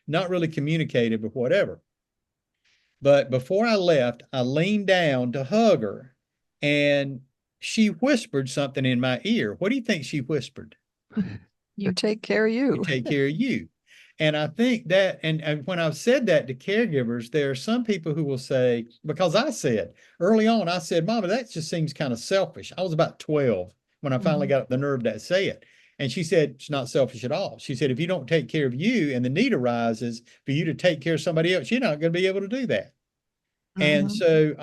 not really communicative or whatever. But before I left, I leaned down to hug her, and she whispered something in my ear. What do you think she whispered? You take care of You you. take care of you. And I think that, and when I've said that to caregivers, there are some people who will say, because I said early on, I said, "Mama, that just seems kind of selfish." I was about 12 when I finally got the nerve to say it. And she said, "It's not selfish at all." She said, "If you don't take care of you and the need arises for you to take care of somebody else, you're not going to be able to do that." And so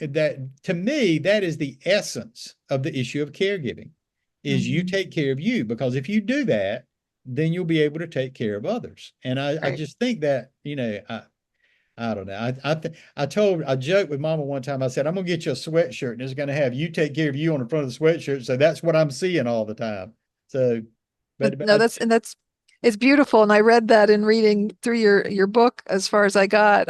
that, to me, that is the essence of the issue of caregiving, is you take care of you, because if you do that, then you'll be able to take care of others. And I just think that, I don't know. I joked with Mama one time. I said, "I'm gonna get you a sweatshirt and it's gonna have 'You take care of you' on the front of the sweatshirt." So that's what I'm seeing all the time. So, but No, that's it's beautiful. And I read that in reading through your book as far as I got.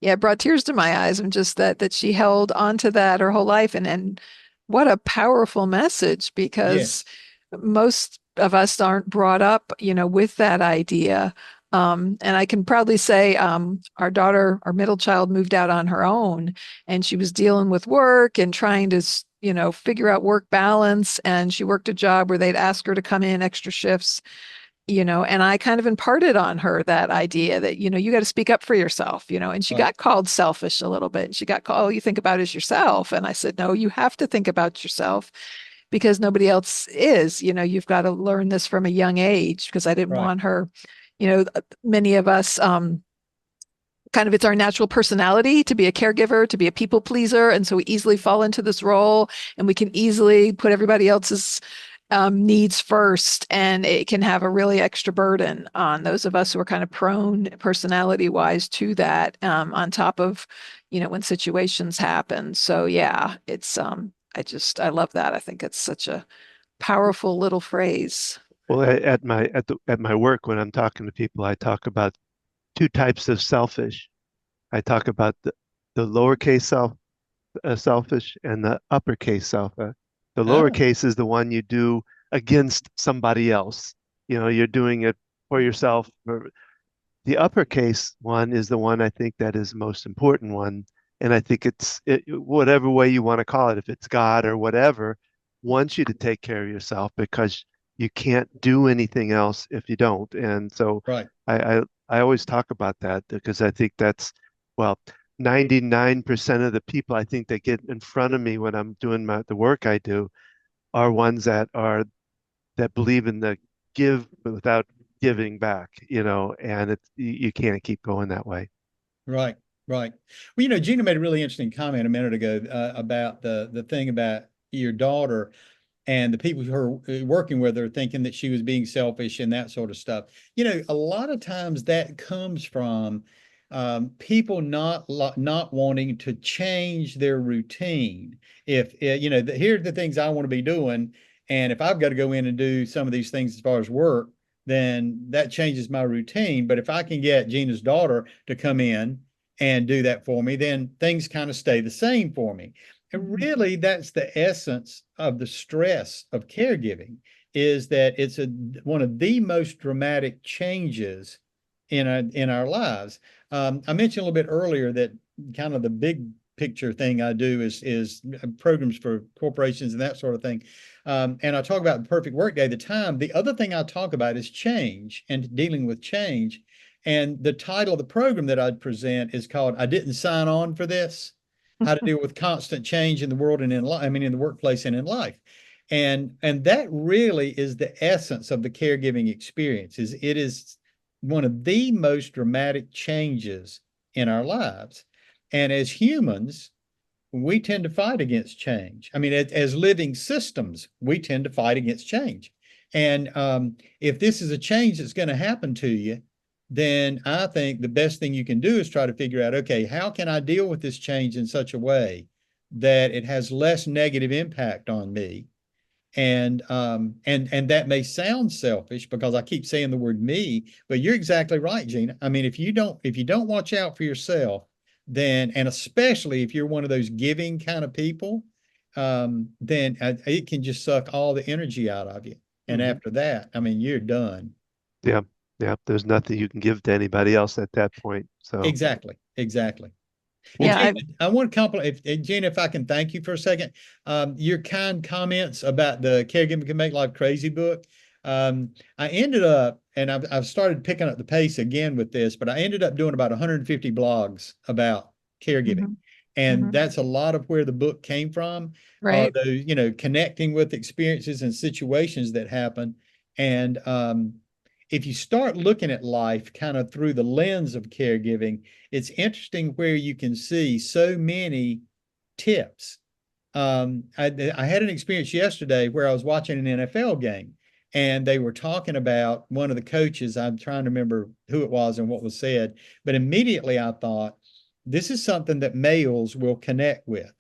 Yeah, it brought tears to my eyes, and just that she held on to that her whole life. And what a powerful message, because yes, most of us aren't brought up, with that idea. And I can proudly say, our daughter, our middle child, moved out on her own, and she was dealing with work and trying to, figure out work balance. And she worked a job where they'd ask her to come in extra shifts, and I kind of imparted on her that idea that, you got to speak up for yourself, and she right, got called selfish a little bit. She got called, "Oh, you think about is yourself." And I said, "No, you have to think about yourself, because nobody else is. You've got to learn this from a young age," because I didn't right, want her, many of us, kind of, it's our natural personality to be a caregiver, to be a people pleaser. And so we easily fall into this role, and we can easily put everybody else's needs first. And it can have a really extra burden on those of us who are kind of prone personality wise to that, on top of, when situations happen. So yeah, it's, I love that. I think it's such a powerful little phrase. Well, at my work, when I'm talking to people, I talk about two types of selfish. I talk about the lowercase selfish and the uppercase self. The oh, lowercase is the one you do against somebody else. You're doing it for yourself. The uppercase one is the one I think that is the most important one. And I think whatever way you want to call it, if it's God or whatever, wants you to take care of yourself, because you can't do anything else if you don't. And so right, I I always talk about that because I think that's, well, 99% of the people I think that get in front of me when I'm doing the work I do are ones that believe in the give without giving back, and you can't keep going that way. Right, right. Well, Gina made a really interesting comment a minute ago about the thing about your daughter and the people who are working with her thinking that she was being selfish and that sort of stuff. A lot of times that comes from people not wanting to change their routine. If here's the things I want to be doing, and if I've got to go in and do some of these things as far as work, then that changes my routine. But if I can get Gina's daughter to come in and do that for me, then things kind of stay the same for me. And really, that's the essence of the stress of caregiving, is that it's one of the most dramatic changes in our lives. I mentioned a little bit earlier that kind of the big picture thing I do is programs for corporations and that sort of thing. And I talk about the perfect workday. The time. The other thing I talk about is change and dealing with change. And the title of the program that I'd present is called "I Didn't Sign On for This." How to deal with constant change in the world and in life, I mean, in the workplace and in life. And that really is the essence of the caregiving experience. It is one of the most dramatic changes in our lives. And as humans, we tend to fight against change. I mean, as living systems, we tend to fight against change. And if this is a change that's going to happen to you, then I think the best thing you can do is try to figure out, okay, how can I deal with this change in such a way that it has less negative impact on me? And that may sound selfish because I keep saying the word me, but you're exactly right, Gina. I mean, if you don't watch out for yourself, then, and especially if you're one of those giving kind of people, then it can just suck all the energy out of you. And Mm-hmm. after that, I mean, you're done. Yeah, yeah. There's nothing you can give to anybody else at that point. So, Exactly, exactly. And well, Yeah, Gina, I want to compliment, Gina, if I can thank you for a second. Your kind comments about the Caregiving Can Make Life Crazy book. I ended up, and I've started picking up the pace again with this, but I ended up doing about 150 blogs about caregiving. hmm And hmm that's a lot of where the book came from, are right. those, connecting with experiences and situations that happen. And if you start looking at life kind of through the lens of caregiving, it's interesting where you can see so many tips. I had an experience yesterday where I was watching an NFL game and they were talking about one of the coaches. I'm trying to remember who it was and what was said, but immediately I thought, this is something that males will connect with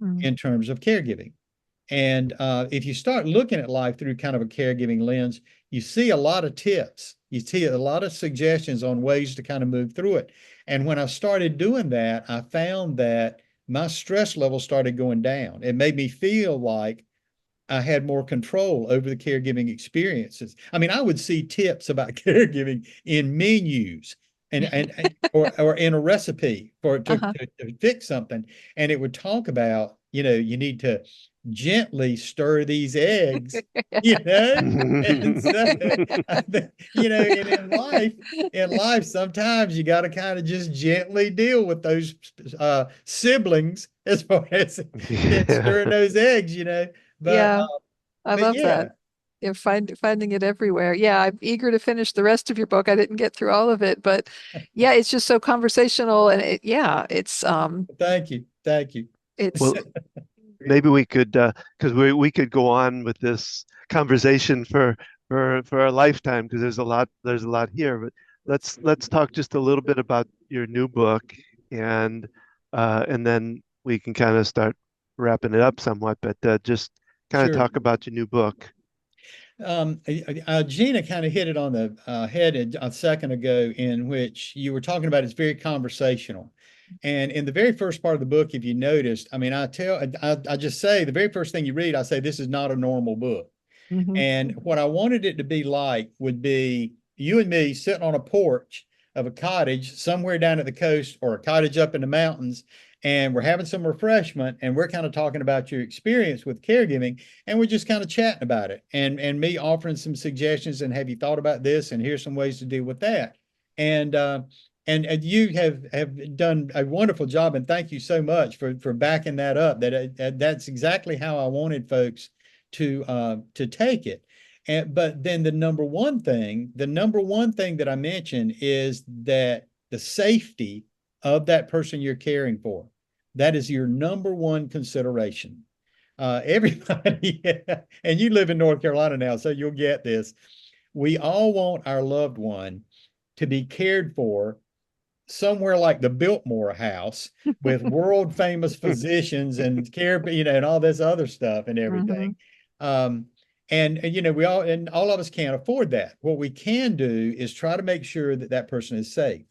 Mm. in terms of caregiving. And if you start looking at life through kind of a caregiving lens, you see a lot of tips. You see a lot of suggestions on ways to kind of move through it. And when I started doing that, I found that my stress level started going down. It made me feel like I had more control over the caregiving experiences. I mean, I would see tips about caregiving in menus and or in a recipe for Uh-huh. to fix something, and it would talk about, you need to gently stir these eggs, you know. And so, and in life, sometimes you got to kind of just gently deal with those siblings as far as yeah. stirring those eggs. But Yeah, I but love yeah, that. You're finding it everywhere. Yeah, I'm eager to finish the rest of your book. I didn't get through all of it, but yeah, it's just so conversational and yeah, thank you, thank you. it's Well, maybe we could, because we could go on with this conversation for a lifetime because there's a lot here. But let's talk just a little bit about your new book, and then we can kind of start wrapping it up somewhat. But just kind of Sure. talk about your new book. Gina kind of hit it on the head a second ago, in which you were talking about it's very conversational. And in the very first part of the book, if you noticed, I mean, I just say the very first thing you read, I say, this is not a normal book. Mhm. And what I wanted it to be like would be you and me sitting on a porch of a cottage somewhere down at the coast or a cottage up in the mountains, and we're having some refreshment and we're kind of talking about your experience with caregiving, and we're just kind of chatting about it, and me offering some suggestions and have you thought about this and here's some ways to deal with that. And and you have done a wonderful job, and thank you so much for backing that up. That's exactly how I wanted folks to take it. But then the number one thing that I mentioned is that the safety of that person you're caring for, that is your number one consideration. Everybody, and you live in North Carolina now, so you'll get this. We all want our loved one to be cared for somewhere like the Biltmore House with world famous physicians and care, and all this other stuff and everything. Um, and all of us can't afford that. What we can do is try to make sure that that person is safe.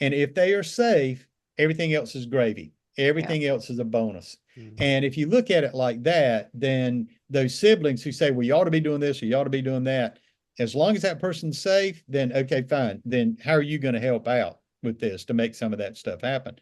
And if they are safe, everything else is gravy. Everything else is a bonus. And if you look at it like that, then those siblings who say, well, you ought to be doing this or you ought to be doing that, as long as that person's safe, then okay, fine. Then how are you going to help out with this to make some of that stuff happen?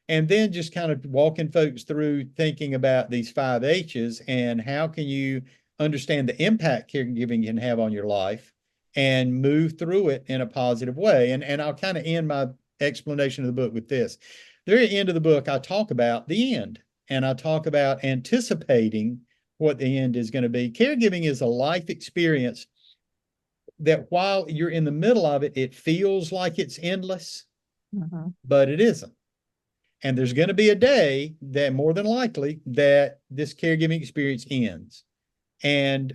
And then just kind of walking folks through thinking about these 5 H's and how can you understand the impact caregiving can have on your life and move through it in a positive way. And I'll kind of end my explanation of the book with this. The very end of the book, I talk about the end, and I talk about anticipating what the end is going to be. Caregiving is a life experience that while you're in the middle of it, it feels like it's endless, but it isn't. And there's going to be a day that more than likely that this caregiving experience ends. And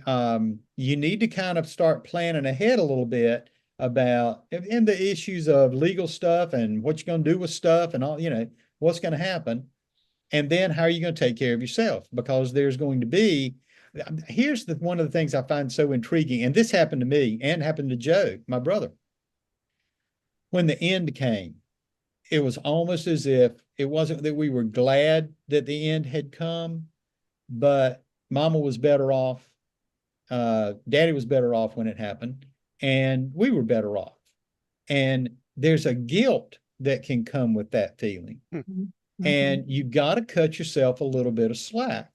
you need to kind of start planning ahead a little bit about in the issues of legal stuff and what you're going to do with stuff and all, what's going to happen. And then how are you going to take care of yourself? Because there's going to be, here's one of the things I find so intriguing. And this happened to me and happened to Joe, my brother. When the end came, it was almost as if it wasn't that we were glad that the end had come, but Mama was better off. Daddy was better off when it happened, and we were better off. And there's a guilt that can come with that feeling. And you've got to cut yourself a little bit of slack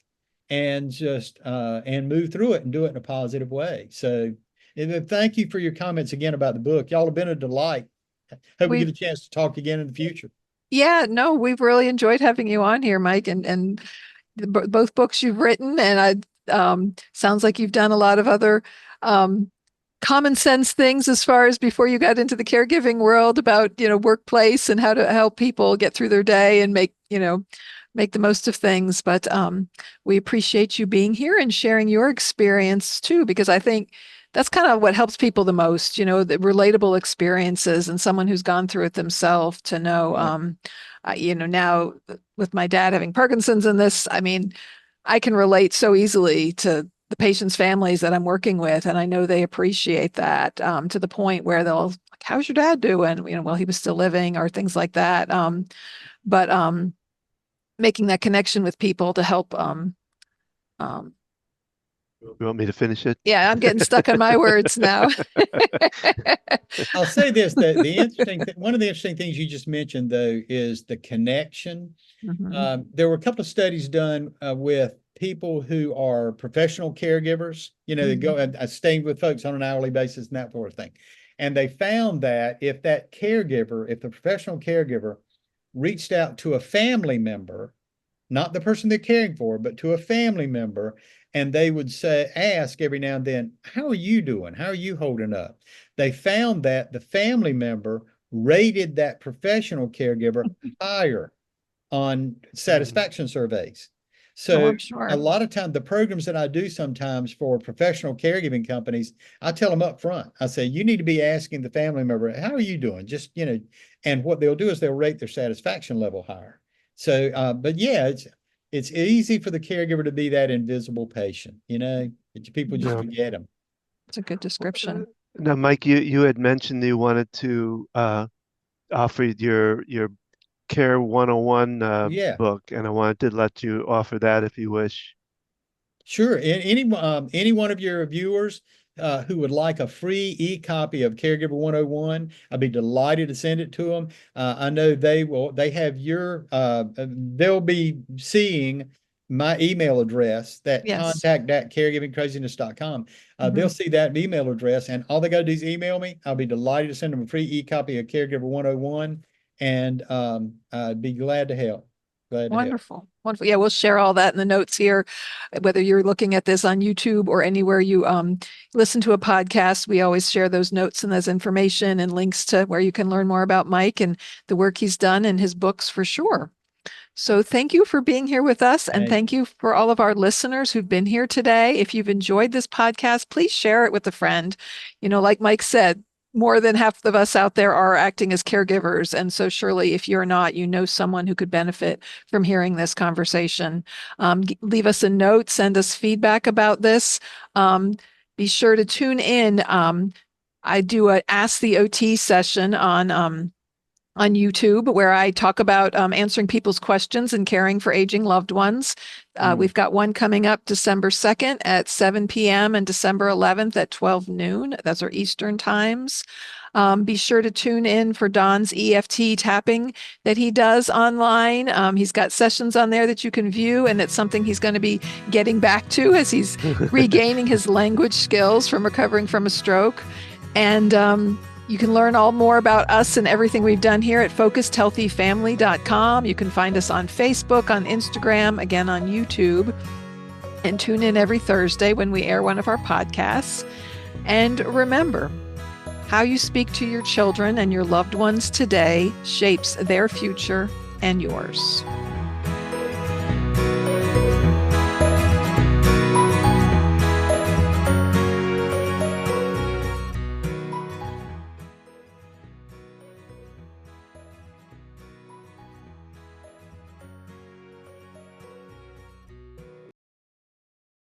and just and move through it and do it in a positive way. So thank you for your comments again about the book. Y'all have been a delight. Hope we get a chance to talk again in the future. Yeah, no, we've really enjoyed having you on here, Mike, and both books you've written, and sounds like you've done a lot of other common sense things as far as before you got into the caregiving world about, workplace and how to help people get through their day and make the most of things. But we appreciate you being here and sharing your experience too, because I think that's kind of what helps people the most, the relatable experiences and someone who's gone through it themselves to know, now with my dad having Parkinson's and this, I mean, I can relate so easily to the patients' families that I'm working with, and I know they appreciate that to the point where they'll like, "How's your dad doing?" Well, he was still living, or things like that. But making that connection with people to help. You want me to finish it? Yeah, I'm getting stuck on my words now. I'll say this: that one of the interesting things you just mentioned, though, is the connection. There were a couple of studies done with people who are professional caregivers, they go and staying with folks on an hourly basis and that sort of thing. And they found that if the professional caregiver reached out to a family member, not the person they're caring for, but to a family member, and they would ask every now and then, how are you doing? How are you holding up? They found that the family member rated that professional caregiver higher on satisfaction surveys. So I'm sure. a lot of time, the programs that I do sometimes for professional caregiving companies, I tell them up front, I say, you need to be asking the family member, how are you doing? Just, and what they'll do is they'll rate their satisfaction level higher. So, but yeah, it's easy for the caregiver to be that invisible patient, people just forget them. It's a good description. Now, Mike, you had mentioned you wanted to offer your Care 101 book, and I wanted to let you offer that if you wish. Sure. Any one of your viewers who would like a free e-copy of Caregiver 101, I'd be delighted to send it to them. I know they'll be seeing my email address, that Yes. contact@caregivingcraziness.com. They'll see that email address, and all they got to do is email me. I'll be delighted to send them a free e-copy of Caregiver 101, and I'd be glad to help. Glad to help. Wonderful. Wonderful. Yeah, we'll share all that in the notes here. Whether you're looking at this on YouTube or anywhere you listen to a podcast, we always share those notes and those information and links to where you can learn more about Mike and the work he's done and his books for sure. So thank you for being here with us, and thank you for all of our listeners who've been here today. If you've enjoyed this podcast, please share it with a friend. You know, like Mike said, more than half of us out there are acting as caregivers. And so surely if you're not, you know someone who could benefit from hearing this conversation. Leave us a note, send us feedback about this. Be sure to tune in. I do a Ask the OT session on YouTube, where I talk about answering people's questions and caring for aging loved ones. We've got one coming up December 2nd at 7 p.m. and December 11th at 12 noon. Those are Eastern times. Be sure to tune in for Don's EFT tapping that he does online. He's got sessions on there that you can view, and it's something he's going to be getting back to as he's regaining his language skills from recovering from a stroke. And you can learn all more about us and everything we've done here at focusedhealthyfamily.com. You can find us on Facebook, on Instagram, again on YouTube, and tune in every Thursday when we air one of our podcasts. And remember, how you speak to your children and your loved ones today shapes their future and yours.